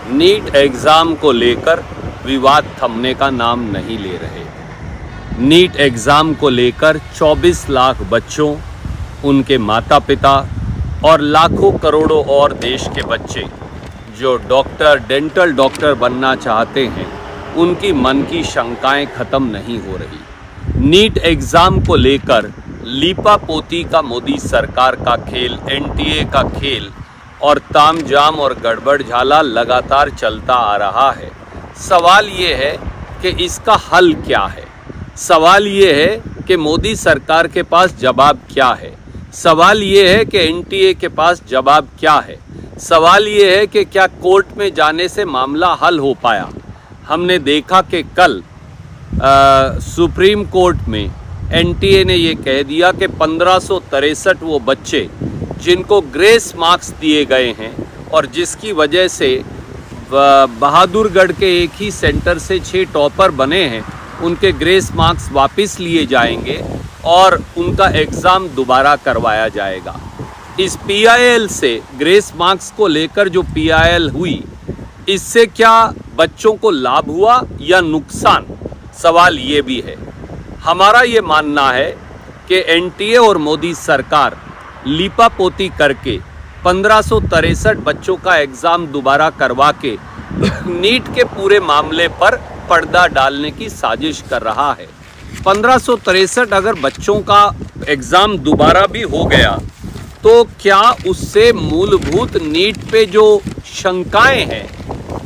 NEET exam को लेकर विवाद थमने का नाम नहीं ले रहे। नीट एग्ज़ाम को लेकर 24 लाख बच्चों, उनके माता पिता और लाखों करोड़ों और देश के बच्चे जो डॉक्टर, डेंटल डॉक्टर बनना चाहते हैं, उनकी मन की शंकाएं ख़त्म नहीं हो रही। नीट एग्ज़ाम को लेकर लीपापोती का मोदी सरकार का खेल, एनटीए का खेल और तामझाम और गड़बड़ झाला लगातार चलता आ रहा है। सवाल ये है कि इसका हल क्या है। सवाल ये है कि मोदी सरकार के पास जवाब क्या है। सवाल ये है कि एनटीए के पास जवाब क्या है। सवाल ये है कि क्या कोर्ट में जाने से मामला हल हो पाया। हमने देखा कि कल सुप्रीम कोर्ट में एनटीए ने ये कह दिया कि 1563 वो बच्चे जिनको ग्रेस मार्क्स दिए गए हैं और जिसकी वजह से बहादुरगढ़ के एक ही सेंटर से 6 टॉपर बने हैं, उनके ग्रेस मार्क्स वापस लिए जाएंगे और उनका एग्ज़ाम दोबारा करवाया जाएगा। इस पीआईएल से ग्रेस मार्क्स को लेकर जो पीआईएल हुई, इससे क्या बच्चों को लाभ हुआ या नुकसान, सवाल ये भी है। हमारा ये मानना है कि एनटीए और मोदी सरकार लीपापोती करके 1563 बच्चों का एग्ज़ाम दोबारा करवा के नीट के पूरे मामले पर पर्दा डालने की साजिश कर रहा है। 1563 अगर बच्चों का एग्ज़ाम दोबारा भी हो गया तो क्या उससे मूलभूत नीट पे जो शंकाएं हैं,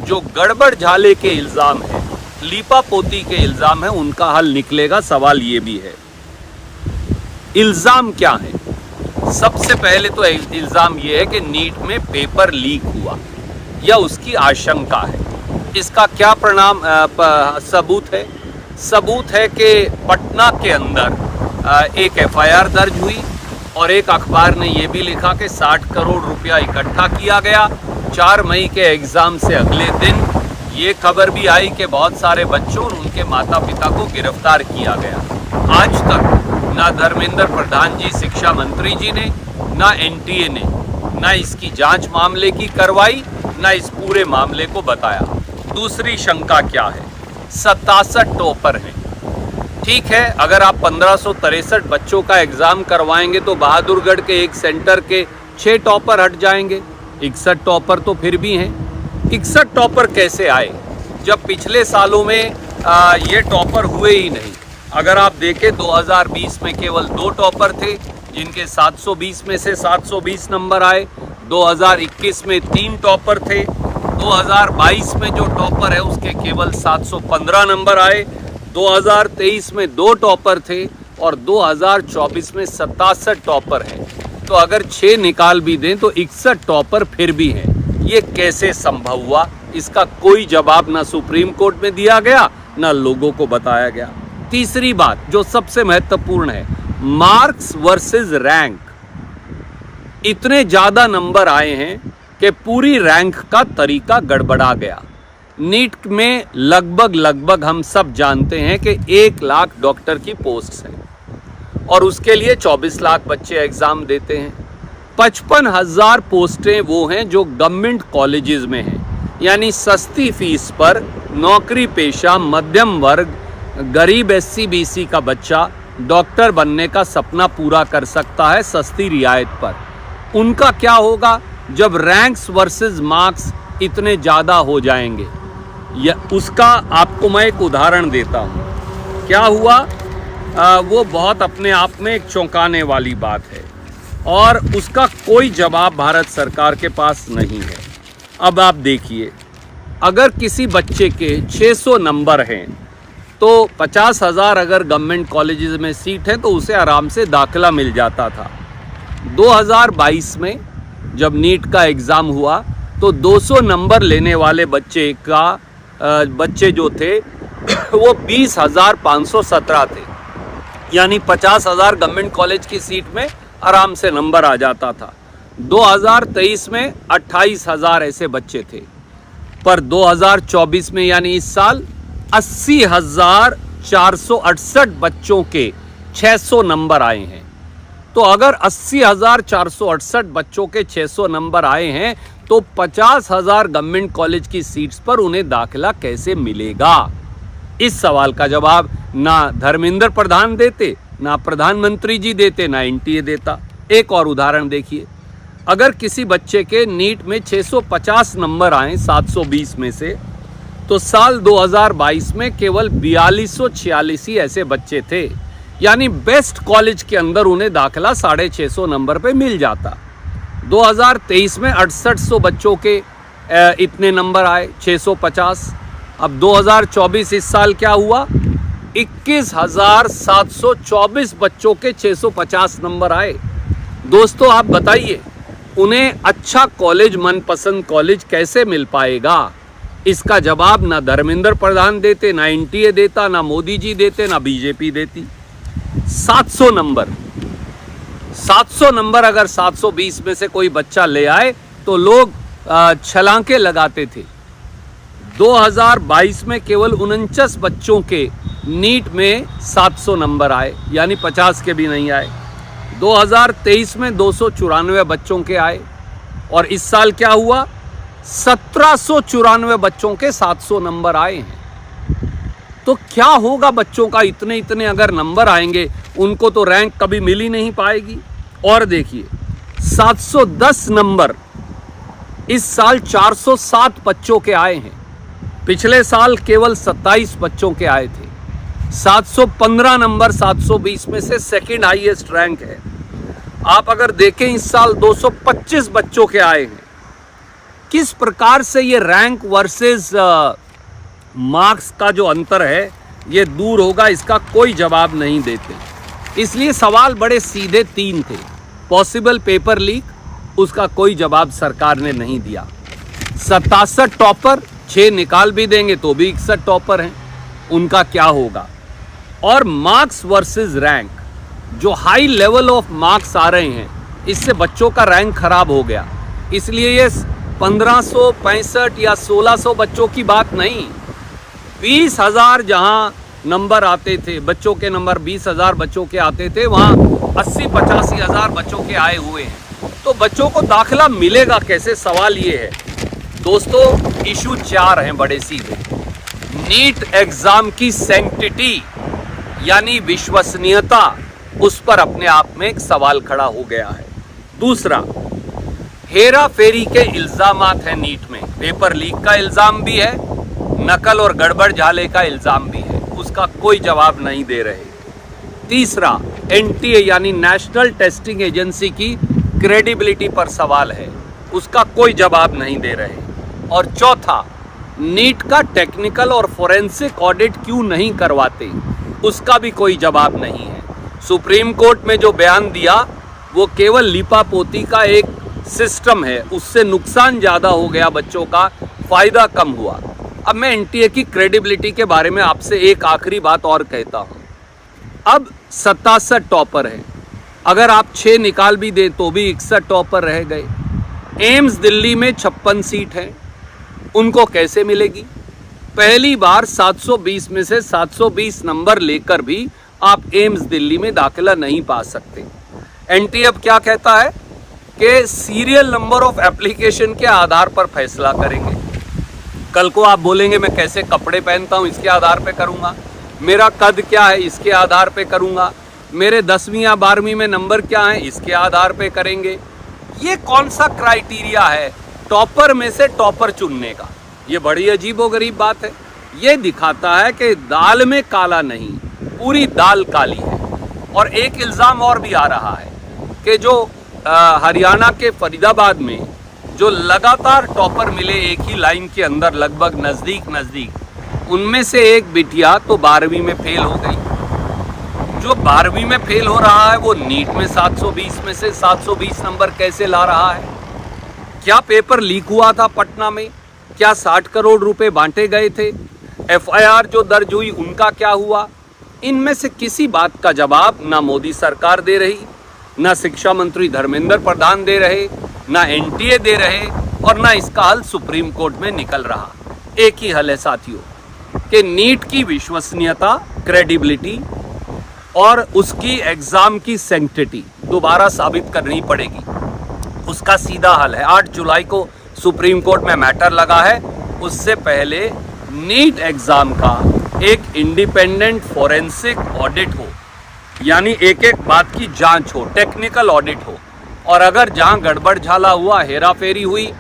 जो गड़बड़ झाले के इल्ज़ाम हैं, लीपापोती के इल्ज़ाम हैं, उनका हल निकलेगा? सवाल ये भी है। इल्ज़ाम क्या है? सबसे पहले तो इल्ज़ाम ये है कि नीट में पेपर लीक हुआ या उसकी आशंका है। इसका क्या सबूत है? सबूत है कि पटना के अंदर एक एफआईआर दर्ज हुई और एक अखबार ने ये भी लिखा कि 60 करोड़ रुपया इकट्ठा किया गया। 4 मई के एग्ज़ाम से अगले दिन ये खबर भी आई कि बहुत सारे बच्चों और उनके माता पिता को गिरफ्तार किया गया। आज तक ना धर्मेंद्र प्रधान जी, शिक्षा मंत्री जी ने, ना एनटीए ने, ना इसकी जांच मामले की करवाई, ना इस पूरे मामले को बताया। दूसरी शंका क्या है? 67 टॉपर हैं। ठीक है, अगर आप 1563 बच्चों का एग्ज़ाम करवाएंगे तो बहादुरगढ़ के एक सेंटर के 6 टॉपर हट जाएंगे। 61 टॉपर तो फिर भी हैं। 61 टॉपर कैसे आए जब पिछले सालों में ये टॉपर हुए ही नहीं? अगर आप देखें 2020 में केवल 2 टॉपर थे जिनके 720 में से 720 नंबर आए। 2021 में 3 टॉपर थे। 2022 में जो टॉपर है उसके केवल 715 नंबर आए। 2023 में 2 टॉपर थे और 2024 में 67 टॉपर हैं। तो अगर 6 निकाल भी दें तो 61 टॉपर फिर भी हैं। ये कैसे संभव हुआ? इसका कोई जवाब ना सुप्रीम कोर्ट में दिया गया, ना लोगों को बताया गया। तीसरी बात जो सबसे महत्वपूर्ण है, मार्क्स वर्सेस रैंक। इतने ज़्यादा नंबर आए हैं कि पूरी रैंक का तरीका गड़बड़ा गया। नीट में लगभग हम सब जानते हैं कि 1 लाख डॉक्टर की पोस्ट है और उसके लिए 24 लाख बच्चे एग्ज़ाम देते हैं। 55,000 पोस्टें वो हैं जो गवर्नमेंट कॉलेजेस में हैं, यानी सस्ती फीस पर नौकरी पेशा मध्यम वर्ग गरीब एससी बीसी का बच्चा डॉक्टर बनने का सपना पूरा कर सकता है सस्ती रियायत पर। उनका क्या होगा जब रैंक्स वर्सेस मार्क्स इतने ज़्यादा हो जाएंगे? या उसका आपको मैं एक उदाहरण देता हूँ। क्या हुआ? वो बहुत अपने आप में एक चौंकाने वाली बात है और उसका कोई जवाब भारत सरकार के पास नहीं है। अब आप देखिए, अगर किसी बच्चे के 600 नंबर हैं तो 50,000 अगर गवर्नमेंट कॉलेजेस में सीट है तो उसे आराम से दाखिला मिल जाता था। 2022 में जब नीट का एग्ज़ाम हुआ तो 200 नंबर लेने वाले बच्चे जो थे वो 20,517 थे, यानी 50,000 गवर्नमेंट कॉलेज की सीट में आराम से नंबर आ जाता था। 2023 में 28,000 ऐसे बच्चे थे, पर 2024 में यानी इस साल 80,468 बच्चों के 600 नंबर आए हैं। तो अगर 80,468 बच्चों के 600 नंबर आए हैं तो 50,000 गवर्नमेंट कॉलेज की सीट्स पर उन्हें दाखिला कैसे मिलेगा? इस सवाल का जवाब ना धर्मेंद्र प्रधान देते, ना प्रधानमंत्री जी देते, ना एनटीए देता। एक और उदाहरण देखिए, अगर किसी बच्चे के नीट में 650 नंबर आए 720 में से, तो साल 2022 में केवल 4246 ही ऐसे बच्चे थे, यानी बेस्ट कॉलेज के अंदर उन्हें दाखिला 650 नंबर पे मिल जाता। 2023 में 6800 बच्चों के इतने नंबर आए 650। अब 2024 इस साल क्या हुआ? 21,724 बच्चों के 650 नंबर आए। दोस्तों आप बताइए, उन्हें अच्छा कॉलेज, मनपसंद कॉलेज कैसे मिल पाएगा? इसका जवाब ना धर्मेंद्र प्रधान देते, ना एनटीए देता, ना मोदी जी देते, ना बीजेपी देती। 700 नंबर अगर 720 में से कोई बच्चा ले आए तो लोग छलांगे लगाते थे। 2022 में केवल 49 बच्चों के नीट में 700 नंबर आए, यानी 50 के भी नहीं आए। 2023 में 294 बच्चों के आए, और इस साल क्या हुआ? 1794 बच्चों के 700 नंबर आए हैं। तो क्या होगा बच्चों का? इतने अगर नंबर आएंगे, उनको तो रैंक कभी मिल ही नहीं पाएगी। और देखिए, 710 नंबर इस साल 407 बच्चों के आए हैं। पिछले साल केवल 27 बच्चों के आए थे। 715 नंबर 720 में से सेकंड हाईएस्ट रैंक है। आप अगर देखें, इस साल 225 बच्चों के आए हैं। किस प्रकार से ये रैंक वर्सेस मार्क्स का जो अंतर है ये दूर होगा, इसका कोई जवाब नहीं देते। इसलिए सवाल बड़े सीधे 3 थे। पॉसिबल पेपर लीक, उसका कोई जवाब सरकार ने नहीं दिया। 67 टॉपर, 6 निकाल भी देंगे तो भी 61 टॉपर हैं, उनका क्या होगा? और मार्क्स वर्सेस रैंक, जो हाई लेवल ऑफ मार्क्स आ रहे हैं, इससे बच्चों का रैंक खराब हो गया। इसलिए ये 1565 या 1600 बच्चों की बात नहीं, 20,000 जहां नंबर आते थे, बच्चों के नंबर 20,000 बच्चों के आते थे, वहां 80-85 हजार बच्चों के आए हुए हैं। तो बच्चों को दाखिला मिलेगा कैसे? सवाल ये है। दोस्तों, इशू 4 हैं बड़े सीधे। नीट एग्जाम की सैंक्टिटी यानी विश्वसनीयता, उस पर अपने आप में एक सवाल खड़ा हो गया है। दूसरा, हेरा फेरी के इल्जामात हैं नीट में। पेपर लीक का इल्जाम भी है, नकल और गड़बड़ झाले का इल्जाम भी है, उसका कोई जवाब नहीं दे रहे। तीसरा, एनटीए यानी नेशनल टेस्टिंग एजेंसी की क्रेडिबिलिटी पर सवाल है, उसका कोई जवाब नहीं दे रहे। और चौथा, नीट का टेक्निकल और फोरेंसिक ऑडिट क्यों नहीं करवाते, उसका भी कोई जवाब नहीं है। सुप्रीम कोर्ट में जो बयान दिया वो केवल लीपापोती का एक सिस्टम है, उससे नुकसान ज़्यादा हो गया, बच्चों का फायदा कम हुआ। अब मैं एनटीए की क्रेडिबिलिटी के बारे में आपसे एक आखिरी बात और कहता हूँ। अब 67 टॉपर हैं, अगर आप 6 निकाल भी दे तो भी 61 टॉपर रह गए। एम्स दिल्ली में 56 सीट हैं, उनको कैसे मिलेगी? पहली बार 720 में से 720 नंबर लेकर भी आप एम्स दिल्ली में दाखिला नहीं पा सकते। एनटीए अब क्या कहता है कि सीरियल नंबर ऑफ एप्लीकेशन के आधार पर फैसला करेंगे। कल को आप बोलेंगे मैं कैसे कपड़े पहनता हूं इसके आधार पे करूंगा, मेरा कद क्या है इसके आधार पे करूंगा, मेरे 10वीं या 12वीं में नंबर क्या है इसके आधार पे करेंगे। ये कौन सा क्राइटेरिया है टॉपर में से टॉपर चुनने का? ये बड़ी अजीबोगरीब बात है। ये दिखाता है कि दाल में काला नहीं, पूरी दाल काली है। और एक इल्ज़ाम और भी आ रहा है कि जो हरियाणा के फरीदाबाद में जो लगातार टॉपर मिले एक ही लाइन के अंदर लगभग नज़दीक, उनमें से एक बिटिया तो 12वीं में फेल हो गई। जो 12वीं में फेल हो रहा है वो नीट में 720 में से 720 नंबर कैसे ला रहा है? क्या पेपर लीक हुआ था पटना में? क्या 60 करोड़ रुपए बांटे गए थे? एफआईआर जो दर्ज हुई उनका क्या हुआ? इनमें से किसी बात का जवाब ना मोदी सरकार दे रही, ना शिक्षा मंत्री धर्मेंद्र प्रधान दे रहे, ना एनटीए दे रहे, और ना इसका हल सुप्रीम कोर्ट में निकल रहा। एक ही हल है साथियों कि नीट की विश्वसनीयता, क्रेडिबिलिटी और उसकी एग्जाम की सैंक्टिटी दोबारा साबित करनी पड़ेगी। उसका सीधा हल है 8 जुलाई को सुप्रीम कोर्ट में मैटर लगा है, उससे पहले नीट एग्जाम का एक इंडिपेंडेंट फोरेंसिक ऑडिट हो, यानी एक एक बात की जांच हो, टेक्निकल ऑडिट हो, और अगर जहां गड़बड़ झाला हुआ, हेरा फेरी हुई,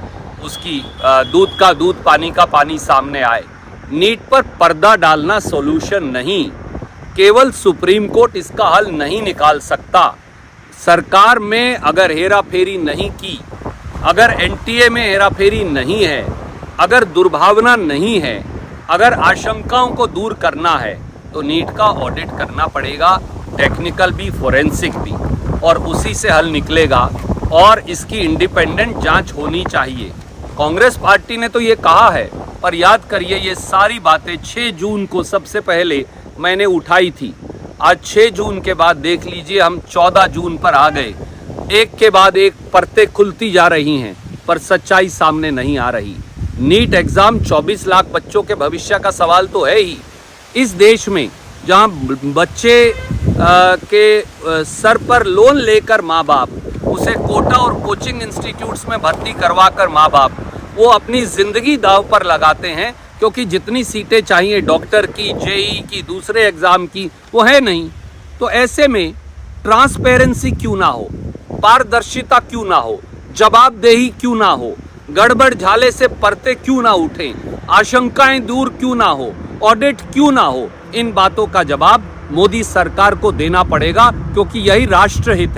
उसकी दूध का दूध पानी का पानी सामने आए। नीट पर पर्दा डालना सॉल्यूशन नहीं, केवल सुप्रीम कोर्ट इसका हल नहीं निकाल सकता। सरकार में अगर हेरा फेरी नहीं की, अगर एनटीए में हेरा फेरी नहीं है, अगर दुर्भावना नहीं है, अगर आशंकाओं को दूर करना है, तो नीट का ऑडिट करना पड़ेगा, टेक्निकल भी फोरेंसिक भी, और उसी से हल निकलेगा और इसकी इंडिपेंडेंट जांच होनी चाहिए। कांग्रेस पार्टी ने तो ये कहा है, पर याद करिए ये सारी बातें 6 जून को सबसे पहले मैंने उठाई थी। आज 6 जून के बाद देख लीजिए हम 14 जून पर आ गए। एक के बाद एक परतें खुलती जा रही हैं, पर सच्चाई सामने नहीं आ रही। नीट एग्जाम 24 लाख बच्चों के भविष्य का सवाल तो है ही। इस देश में जहां बच्चे के सर पर लोन लेकर माँ बाप उसे कोटा और कोचिंग इंस्टीट्यूट्स में भर्ती करवाकर माँ बाप वो अपनी ज़िंदगी दांव पर लगाते हैं, क्योंकि जितनी सीटें चाहिए डॉक्टर की, जेई की, दूसरे एग्ज़ाम की, वो है नहीं। तो ऐसे में ट्रांसपेरेंसी क्यों ना हो, पारदर्शिता क्यों ना हो, जवाबदेही क्यों ना हो, गड़बड़ झाले से परते क्यों ना उठें, आशंकाएं दूर क्यों ना हो, ऑडिट क्यों ना हो, इन बातों का जवाब मोदी सरकार को देना पड़ेगा, क्योंकि यही राष्ट्रहित है।